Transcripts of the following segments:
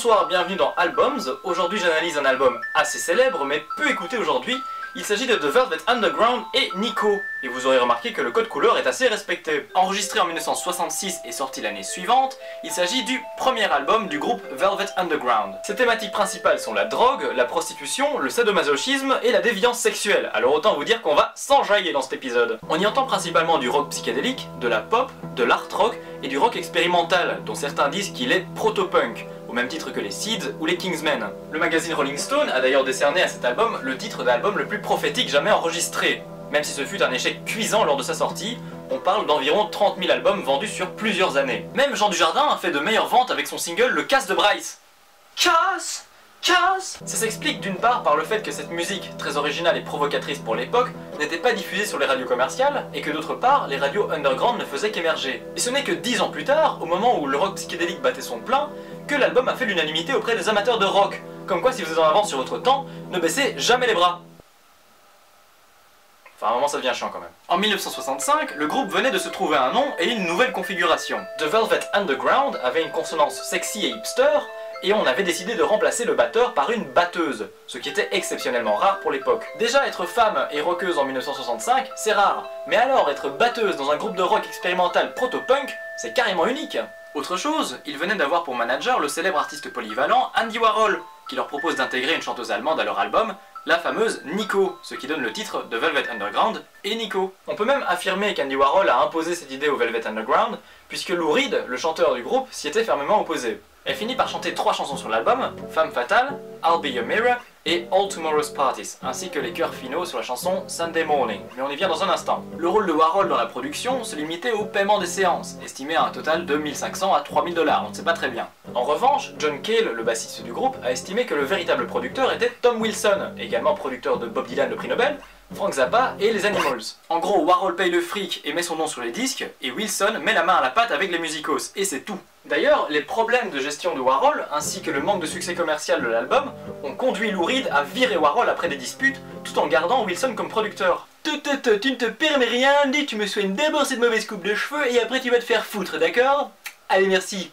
Bonsoir, bienvenue dans Albums. Aujourd'hui j'analyse un album assez célèbre mais peu écouté aujourd'hui. Il s'agit de The Velvet Underground et Nico. Et vous aurez remarqué que le code couleur est assez respecté. Enregistré en 1966 et sorti l'année suivante, il s'agit du premier album du groupe Velvet Underground. Ses thématiques principales sont la drogue, la prostitution, le sadomasochisme et la déviance sexuelle. Alors autant vous dire qu'on va s'enjailler dans cet épisode. On y entend principalement du rock psychédélique, de la pop, de l'art rock et du rock expérimental, dont certains disent qu'il est proto-punk, au même titre que les Seeds ou les Kingsmen. Le magazine Rolling Stone a d'ailleurs décerné à cet album le titre d'album le plus prophétique jamais enregistré. Même si ce fut un échec cuisant lors de sa sortie, on parle d'environ 30 000 albums vendus sur plusieurs années. Même Jean Dujardin a fait de meilleures ventes avec son single Le Casse de Bryce. Casse! Casse! Ça s'explique d'une part par le fait que cette musique, très originale et provocatrice pour l'époque, n'était pas diffusée sur les radios commerciales, et que d'autre part, les radios underground ne faisaient qu'émerger. Et ce n'est que 10 ans plus tard, au moment où le rock psychédélique battait son plein, que l'album a fait l'unanimité auprès des amateurs de rock. Comme quoi, si vous êtes en avance sur votre temps, ne baissez jamais les bras. Enfin, à un moment ça devient chiant quand même. En 1965, le groupe venait de se trouver un nom et une nouvelle configuration. The Velvet Underground avait une consonance sexy et hipster, et on avait décidé de remplacer le batteur par une batteuse, ce qui était exceptionnellement rare pour l'époque. Déjà, être femme et rockeuse en 1965, c'est rare, mais alors être batteuse dans un groupe de rock expérimental proto-punk, c'est carrément unique. Autre chose, ils venaient d'avoir pour manager le célèbre artiste polyvalent Andy Warhol, qui leur propose d'intégrer une chanteuse allemande à leur album, la fameuse Nico, ce qui donne le titre de Velvet Underground et Nico. On peut même affirmer qu'Andy Warhol a imposé cette idée au Velvet Underground, puisque Lou Reed, le chanteur du groupe, s'y était fermement opposé. Elle finit par chanter 3 chansons sur l'album, Femme Fatale, I'll Be Your Mirror et All Tomorrow's Parties, ainsi que les chœurs finaux sur la chanson Sunday Morning, mais on y vient dans un instant. Le rôle de Warhol dans la production se limitait au paiement des séances, estimé à un total de 1500 à 3000 $, on ne sait pas très bien. En revanche, John Cale, le bassiste du groupe, a estimé que le véritable producteur était Tom Wilson, également producteur de Bob Dylan le prix Nobel, Frank Zappa et les Animals. En gros, Warhol paye le fric et met son nom sur les disques, et Wilson met la main à la pâte avec les musicos, et c'est tout. D'ailleurs, les problèmes de gestion de Warhol, ainsi que le manque de succès commercial de l'album, ont conduit Lou Reed à virer Warhol après des disputes, tout en gardant Wilson comme producteur. Tu ne te permets rien, dis tu me soignes d'abord cette mauvaise coupe de cheveux, et après tu vas te faire foutre, d'accord? Allez, merci.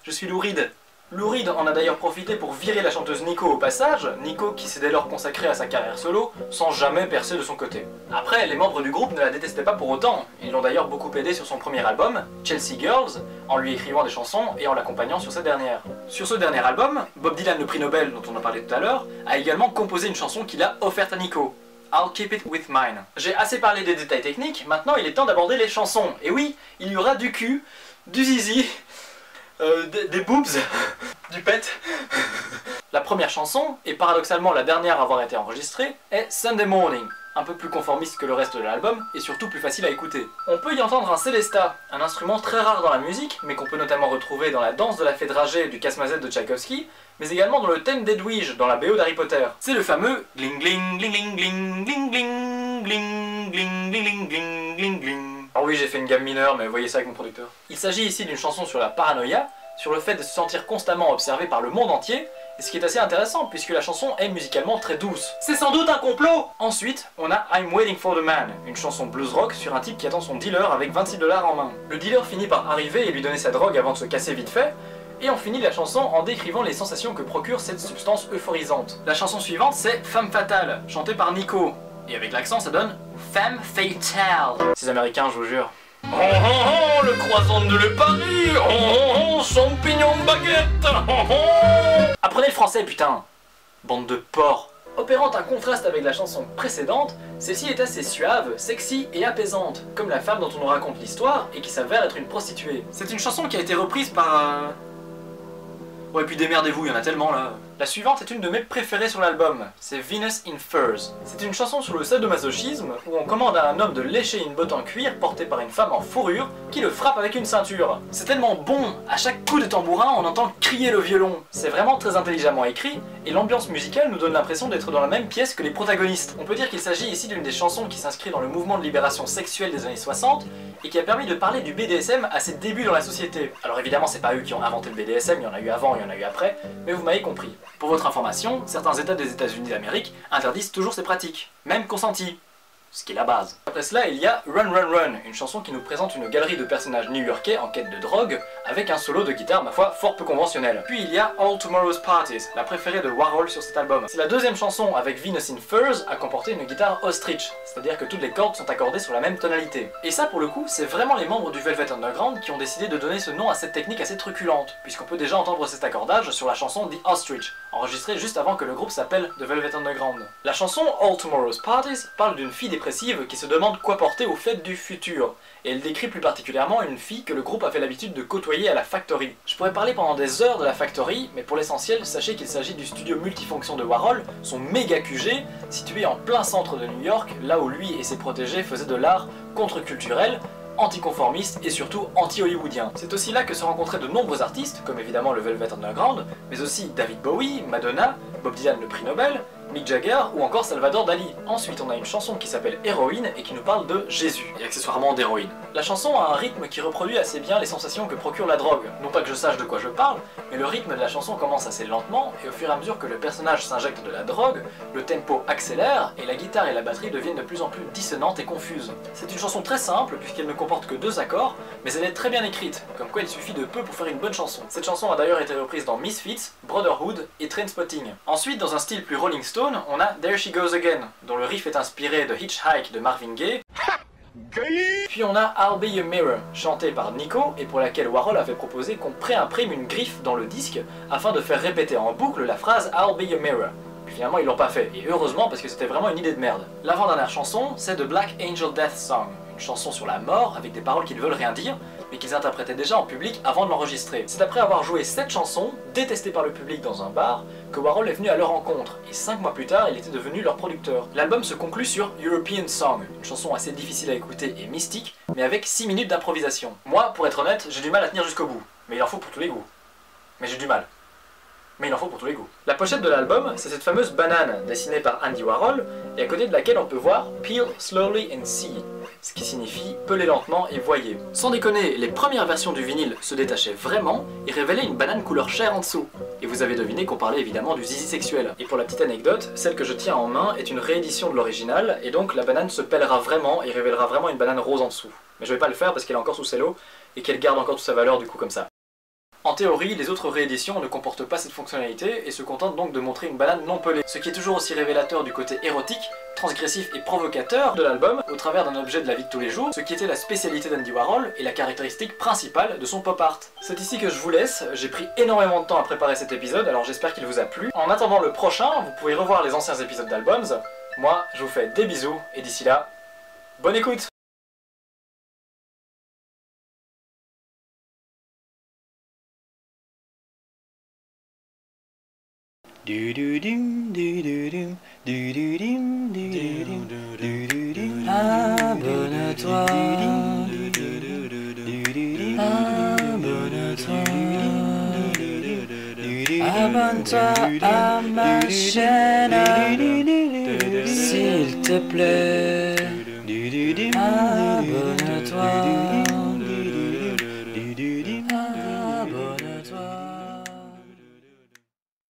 Je suis Lou Reed. Lou Reed en a d'ailleurs profité pour virer la chanteuse Nico au passage, Nico qui s'est dès lors consacrée à sa carrière solo, sans jamais percer de son côté. Après, les membres du groupe ne la détestaient pas pour autant, ils l'ont d'ailleurs beaucoup aidé sur son premier album, Chelsea Girls, en lui écrivant des chansons et en l'accompagnant sur cette dernière. Sur ce dernier album, Bob Dylan, le prix Nobel dont on en parlait tout à l'heure, a également composé une chanson qu'il a offerte à Nico. I'll Keep It With Mine. J'ai assez parlé des détails techniques, maintenant il est temps d'aborder les chansons. Et oui, il y aura du cul, du zizi, des boobs, du pet. La première chanson, et paradoxalement la dernière à avoir été enregistrée, est Sunday Morning, un peu plus conformiste que le reste de l'album, et surtout plus facile à écouter. On peut y entendre un Célesta, un instrument très rare dans la musique, mais qu'on peut notamment retrouver dans la danse de la fée dragée du Casse-Mazette de Tchaïkovski, mais également dans le thème d'Edwige dans la BO d'Harry Potter. C'est le fameux gling gling gling gling gling gling gling gling gling gling gling gling gling. Alors oui, j'ai fait une gamme mineure, mais voyez ça avec mon producteur. Il s'agit ici d'une chanson sur la paranoïa, sur le fait de se sentir constamment observé par le monde entier, et ce qui est assez intéressant puisque la chanson est musicalement très douce. C'est sans doute un complot! Ensuite, on a I'm Waiting for the Man, une chanson blues rock sur un type qui attend son dealer avec 26 $ en main. Le dealer finit par arriver et lui donner sa drogue avant de se casser vite fait, et on finit la chanson en décrivant les sensations que procure cette substance euphorisante. La chanson suivante c'est Femme Fatale, chantée par Nico, et avec l'accent ça donne Femme Fatale. Ces américains, je vous jure. Oh oh oh, le croissant de Le Paris, oh oh oh, champignon baguette, oh oh. Apprenez le français, putain. Bande de porcs. Opérant un contraste avec la chanson précédente, celle-ci est assez suave, sexy et apaisante, comme la femme dont on nous raconte l'histoire et qui s'avère être une prostituée. C'est une chanson qui a été reprise par... Ouais, puis démerdez-vous, il y en a tellement là. La suivante est une de mes préférées sur l'album, c'est Venus in Furs. C'est une chanson sur le sadomasochisme où on commande à un homme de lécher une botte en cuir portée par une femme en fourrure qui le frappe avec une ceinture. C'est tellement bon, à chaque coup de tambourin on entend crier le violon. C'est vraiment très intelligemment écrit et l'ambiance musicale nous donne l'impression d'être dans la même pièce que les protagonistes. On peut dire qu'il s'agit ici d'une des chansons qui s'inscrit dans le mouvement de libération sexuelle des années 60 et qui a permis de parler du BDSM à ses débuts dans la société. Alors évidemment c'est pas eux qui ont inventé le BDSM, il y en a eu avant, il y en a eu après, mais vous m'avez compris. Pour votre information, certains états des États-Unis d'Amérique interdisent toujours ces pratiques, même consenties. ce qui est la base. Après cela, il y a Run Run Run, une chanson qui nous présente une galerie de personnages new-yorkais en quête de drogue, avec un solo de guitare, ma foi, fort peu conventionnel. Puis il y a All Tomorrow's Parties, la préférée de Warhol sur cet album. C'est la deuxième chanson avec Venus in Furs à comporter une guitare ostrich, c'est-à-dire que toutes les cordes sont accordées sur la même tonalité. Et ça, pour le coup, c'est vraiment les membres du Velvet Underground qui ont décidé de donner ce nom à cette technique assez truculente, puisqu'on peut déjà entendre cet accordage sur la chanson The Ostrich, enregistrée juste avant que le groupe s'appelle The Velvet Underground. La chanson All Tomorrow's Parties parle d'une fille dépressive qui se demande quoi porter aux fêtes du futur, et elle décrit plus particulièrement une fille que le groupe avait l'habitude de côtoyer à la Factory. Je pourrais parler pendant des heures de la Factory, mais pour l'essentiel, sachez qu'il s'agit du studio multifonction de Warhol, son méga QG, situé en plein centre de New York, là où lui et ses protégés faisaient de l'art contre-culturel, anticonformiste et surtout anti-hollywoodien. C'est aussi là que se rencontraient de nombreux artistes, comme évidemment le Velvet Underground, mais aussi David Bowie, Madonna, Bob Dylan le prix Nobel, Mick Jagger ou encore Salvador Dali. Ensuite on a une chanson qui s'appelle Héroïne et qui nous parle de Jésus, et accessoirement d'héroïne. La chanson a un rythme qui reproduit assez bien les sensations que procure la drogue. Non pas que je sache de quoi je parle, mais le rythme de la chanson commence assez lentement, et au fur et à mesure que le personnage s'injecte de la drogue, le tempo accélère, et la guitare et la batterie deviennent de plus en plus dissonantes et confuses. C'est une chanson très simple, puisqu'elle ne comporte que 2 accords, mais elle est très bien écrite, comme quoi il suffit de peu pour faire une bonne chanson. Cette chanson a d'ailleurs été reprise dans Misfits, Brotherhood et Trainspotting. Ensuite, dans un style plus Rolling Stone, on a There She Goes Again, dont le riff est inspiré de Hitchhike de Marvin Gaye. Puis on a I'll Be Your Mirror, chantée par Nico, et pour laquelle Warhol avait proposé qu'on préimprime une griffe dans le disque, afin de faire répéter en boucle la phrase I'll Be Your Mirror. Puis finalement ils l'ont pas fait, et heureusement parce que c'était vraiment une idée de merde. L'avant-dernière chanson, c'est The Black Angel Death Song, une chanson sur la mort avec des paroles qui ne veulent rien dire, mais qu'ils interprétaient déjà en public avant de l'enregistrer. C'est après avoir joué cette chanson, détestée par le public dans un bar, que Warhol est venu à leur rencontre, et 5 mois plus tard, il était devenu leur producteur. L'album se conclut sur European Song, une chanson assez difficile à écouter et mystique, mais avec 6 minutes d'improvisation. Moi, pour être honnête, j'ai du mal à tenir jusqu'au bout, mais il en faut pour tous les goûts. Mais j'ai du mal. Mais il en faut pour tous les goûts. La pochette de l'album, c'est cette fameuse banane dessinée par Andy Warhol, et à côté de laquelle on peut voir Peel slowly and see, ce qui signifie peler lentement et voyez. Sans déconner, les premières versions du vinyle se détachaient vraiment et révélaient une banane couleur chair en dessous. Et vous avez deviné qu'on parlait évidemment du zizi sexuel. Et pour la petite anecdote, celle que je tiens en main est une réédition de l'original, et donc la banane se pèlera vraiment et révélera vraiment une banane rose en dessous. Mais je vais pas le faire parce qu'elle est encore sous cello, et qu'elle garde encore toute sa valeur du coup comme ça. En théorie, les autres rééditions ne comportent pas cette fonctionnalité et se contentent donc de montrer une banane non pelée, ce qui est toujours aussi révélateur du côté érotique, transgressif et provocateur de l'album au travers d'un objet de la vie de tous les jours, ce qui était la spécialité d'Andy Warhol et la caractéristique principale de son pop art. C'est ici que je vous laisse, j'ai pris énormément de temps à préparer cet épisode, alors j'espère qu'il vous a plu. En attendant le prochain, vous pouvez revoir les anciens épisodes d'Albums. Moi, je vous fais des bisous et d'ici là, bonne écoute! Abonne-toi, abonne-toi à ma chaîne, s'il te plaît.